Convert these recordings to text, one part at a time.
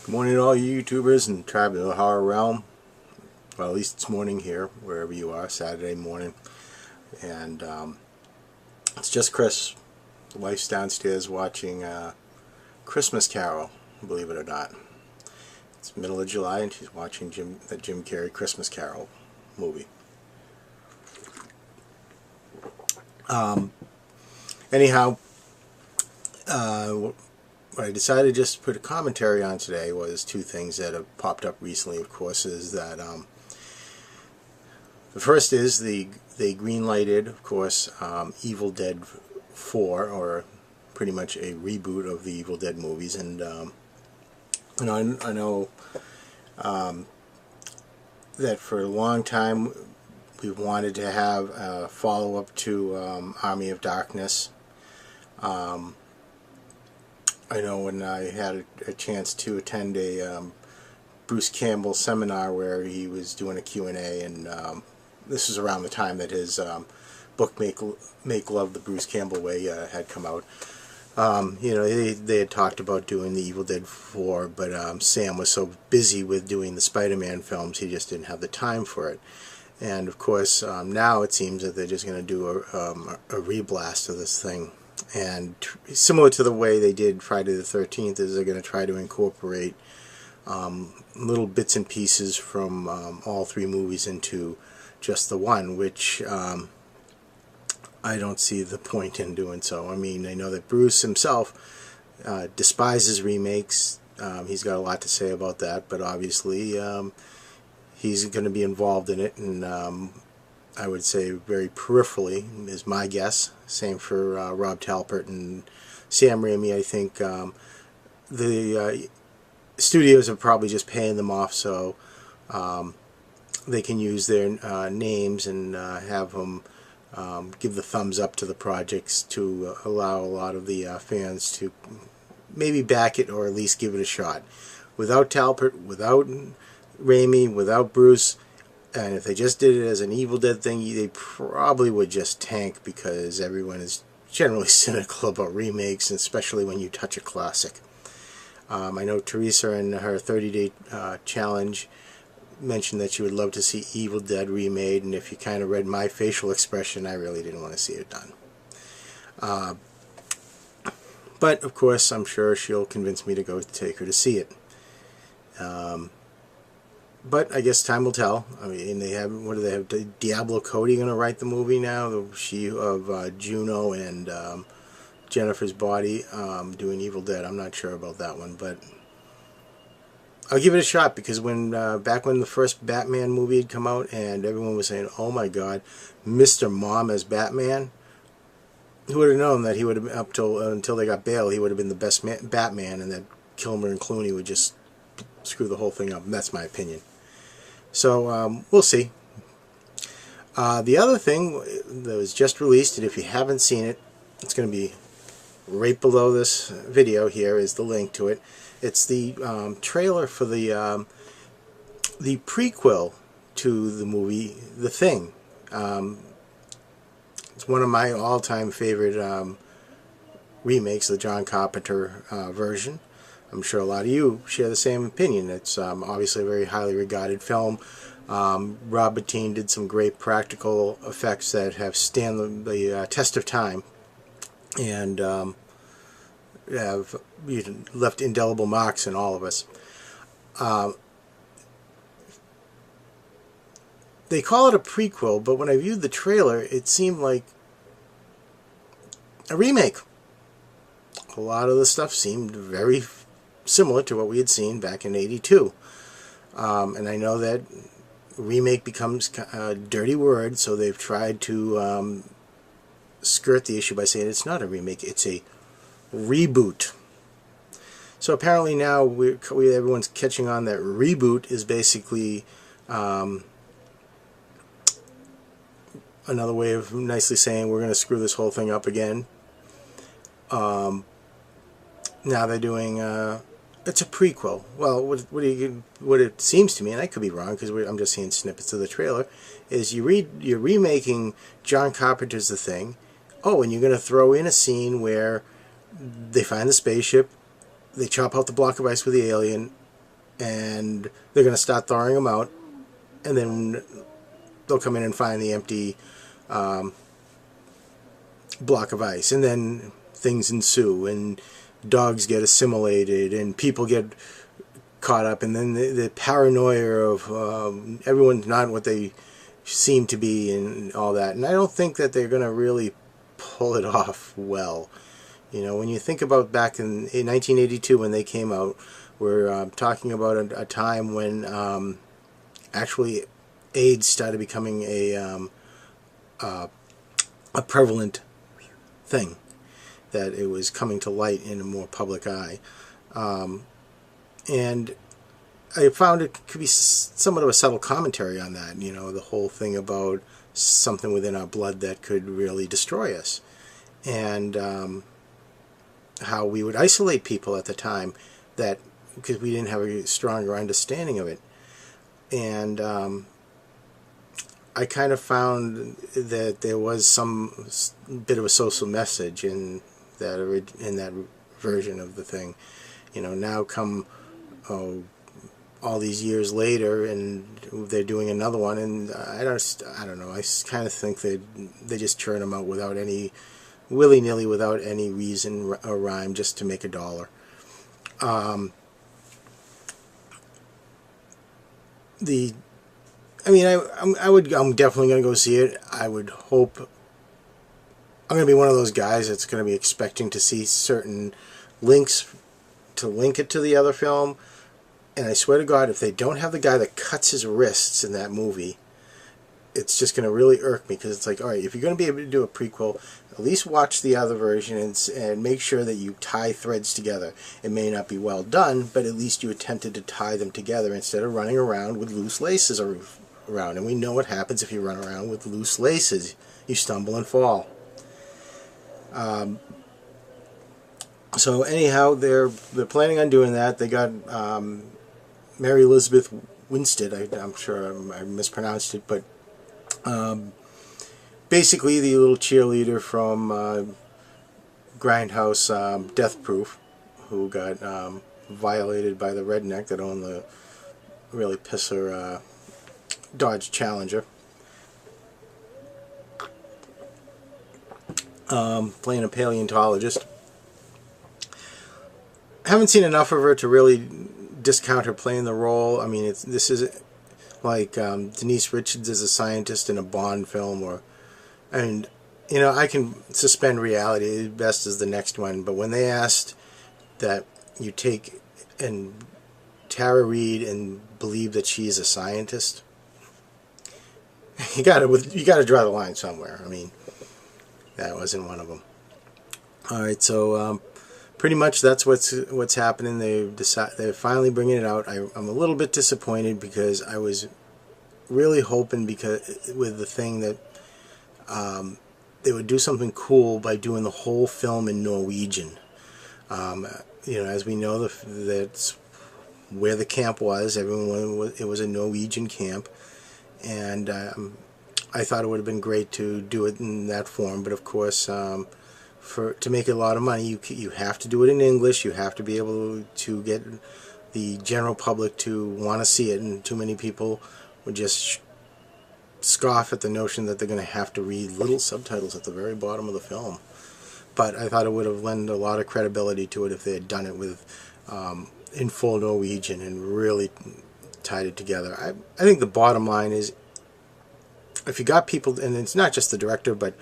Good morning to all you YouTubers and Tribe of the Horror Realm. Well, at least it's morning here, wherever you are, Saturday morning. And it's just Chris. The wife's downstairs watching Christmas Carol, believe it or not. It's middle of July and she's watching the Jim Carrey Christmas Carol movie. Anyhow, what I decided just to put a commentary on today was two things that have popped up recently, of course, is that the first is they green-lighted, of course, Evil Dead 4, or pretty much a reboot of the Evil Dead movies, and I know that for a long time we've wanted to have a follow-up to Army of Darkness. I know when I had a chance to attend a Bruce Campbell seminar where he was doing a Q&A, and this was around the time that his book Make Love the Bruce Campbell Way had come out. They had talked about doing the Evil Dead 4, but Sam was so busy with doing the Spider-Man films he just didn't have the time for it. And of course now it seems that they're just going to do a reblast of this thing. And similar to the way they did Friday the 13th, is they're going to try to incorporate little bits and pieces from all three movies into just the one, which I don't see the point in doing so. I mean, I know that Bruce himself despises remakes. He's got a lot to say about that, but obviously he's going to be involved in it, and I would say very peripherally is my guess. Same for Rob Talbot and Sam Raimi. I think the studios are probably just paying them off so they can use their names and have them give the thumbs up to the projects to allow a lot of the fans to maybe back it or at least give it a shot. Without Talbot, without Raimi, without Bruce, and if they just did it as an Evil Dead thing, they probably would just tank, because everyone is generally cynical about remakes, especially when you touch a classic. I know Teresa in her 30-day challenge mentioned that she would love to see Evil Dead remade, and if you kind of read my facial expression, I really didn't want to see it done. But of course, I'm sure she'll convince me to go take her to see it. But I guess time will tell. I mean, they have, what do they have? Diablo Cody going to write the movie now? She of Juno and Jennifer's Body doing Evil Dead. I'm not sure about that one, but I'll give it a shot, because when back when the first Batman movie had come out and everyone was saying, "Oh my God, Mr. Mom as Batman," who would have known that he would have been up till until they got Bale, he would have been the best Batman, and that Kilmer and Clooney would just screw the whole thing up. And that's my opinion. So we'll see. The other thing that was just released, and if you haven't seen it, it's going to be right below this video. Here is the link to it. It's the trailer for the prequel to the movie The Thing. It's one of my all-time favorite remakes, the John Carpenter version. I'm sure a lot of you share the same opinion. It's obviously a very highly regarded film. Rob Bottin did some great practical effects that have stand the test of time, and have left indelible marks in all of us. They call it a prequel, but when I viewed the trailer, it seemed like a remake. A lot of the stuff seemed very similar to what we had seen back in '82. And I know that remake becomes a dirty word, so they've tried to skirt the issue by saying it's not a remake, it's a reboot. So apparently now everyone's catching on that reboot is basically another way of nicely saying we're going to screw this whole thing up again. Now they're doing it's a prequel. Well, what it seems to me, and I could be wrong because I'm just seeing snippets of the trailer, is you're remaking John Carpenter's The Thing. Oh, and you're going to throw in a scene where they find the spaceship, they chop out the block of ice with the alien, and they're going to start thawing them out, and then they'll come in and find the empty block of ice, and then things ensue, and dogs get assimilated, and people get caught up, and then the paranoia of everyone's not what they seem to be, and all that. And I don't think that they're going to really pull it off well. You know, when you think about back in 1982 when they came out, we're talking about a time when actually AIDS started becoming a prevalent thing, that it was coming to light in a more public eye. And I found it could be somewhat of a subtle commentary on that, you know, the whole thing about something within our blood that could really destroy us. And how we would isolate people at the time, that because we didn't have a stronger understanding of it. And I kind of found that there was some bit of a social message in that version of the thing. You know, now come all these years later, and they're doing another one, and I don't know. I kind of think they just churn them out without any willy-nilly, without any reason or rhyme, just to make $1. I'm definitely going to go see it. I would hope. I'm going to be one of those guys that's going to be expecting to see certain links to link it to the other film. And I swear to God, if they don't have the guy that cuts his wrists in that movie, it's just going to really irk me, because it's like, all right, if you're going to be able to do a prequel, at least watch the other version and make sure that you tie threads together. It may not be well done, but at least you attempted to tie them together instead of running around with loose laces around. And we know what happens if you run around with loose laces. You stumble and fall. So anyhow, they're planning on doing that. They got Mary Elizabeth Winstead. I'm sure I mispronounced it, but basically the little cheerleader from Grindhouse, Death Proof, who got violated by the redneck that owned the really pisser Dodge Challenger. Playing a paleontologist. Haven't seen enough of her to really discount her playing the role. I mean, this is like Denise Richards as a scientist in a Bond film, and you know, I can suspend reality. Best is the next one. But when they asked that you take and Tara Reid and believe that she's a scientist, you gotta draw the line somewhere. I mean, that wasn't one of them. All right, so pretty much that's what's happening. They're finally bringing it out. I'm a little bit disappointed, because I was really hoping, because with the thing that they would do something cool by doing the whole film in Norwegian. You know, as we know, that's where the camp was. It was a Norwegian camp, and I thought it would have been great to do it in that form. But of course, to make a lot of money, you have to do it in English. You have to be able to get the general public to want to see it, and too many people would just scoff at the notion that they're going to have to read little subtitles at the very bottom of the film. But I thought it would have lent a lot of credibility to it if they had done it with in full Norwegian and really tied it together. I think the bottom line is, if you got people, and it's not just the director, but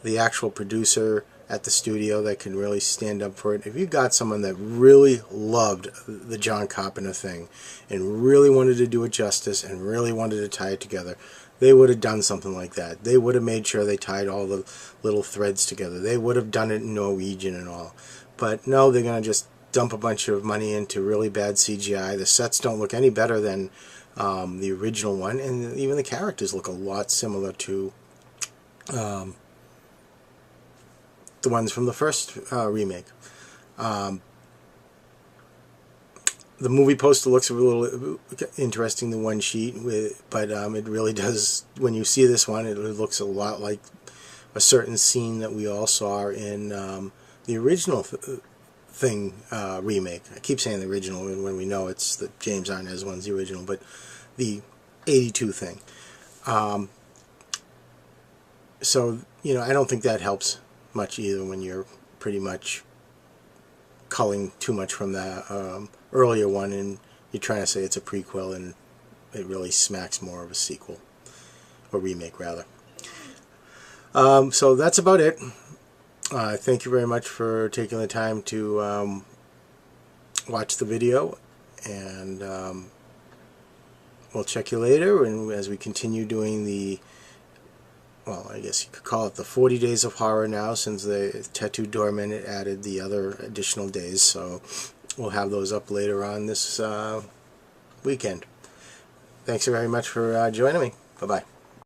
the actual producer at the studio that can really stand up for it. If you got someone that really loved the John Carpenter thing and really wanted to do it justice and really wanted to tie it together, they would have done something like that. They would have made sure they tied all the little threads together. They would have done it in Norwegian and all. But no, they're going to just dump a bunch of money into really bad CGI. The sets don't look any better than the original one, and even the characters look a lot similar to the ones from the first remake. The movie poster looks a little interesting, the one sheet, but it really does, when you see this one, it looks a lot like a certain scene that we all saw in the original thing remake. I keep saying the original when we know it's the James Arnaz one's the original, but the 82 thing. So, you know, I don't think that helps much either when you're pretty much culling too much from the earlier one and you're trying to say it's a prequel, and it really smacks more of a sequel, or remake rather. So that's about it. Thank you very much for taking the time to watch the video, and we'll check you later, and as we continue doing the, well, I guess you could call it the 40 Days of Horror now, since the Tattoo Doorman added the other additional days, so we'll have those up later on this weekend. Thanks very much for joining me. Bye-bye.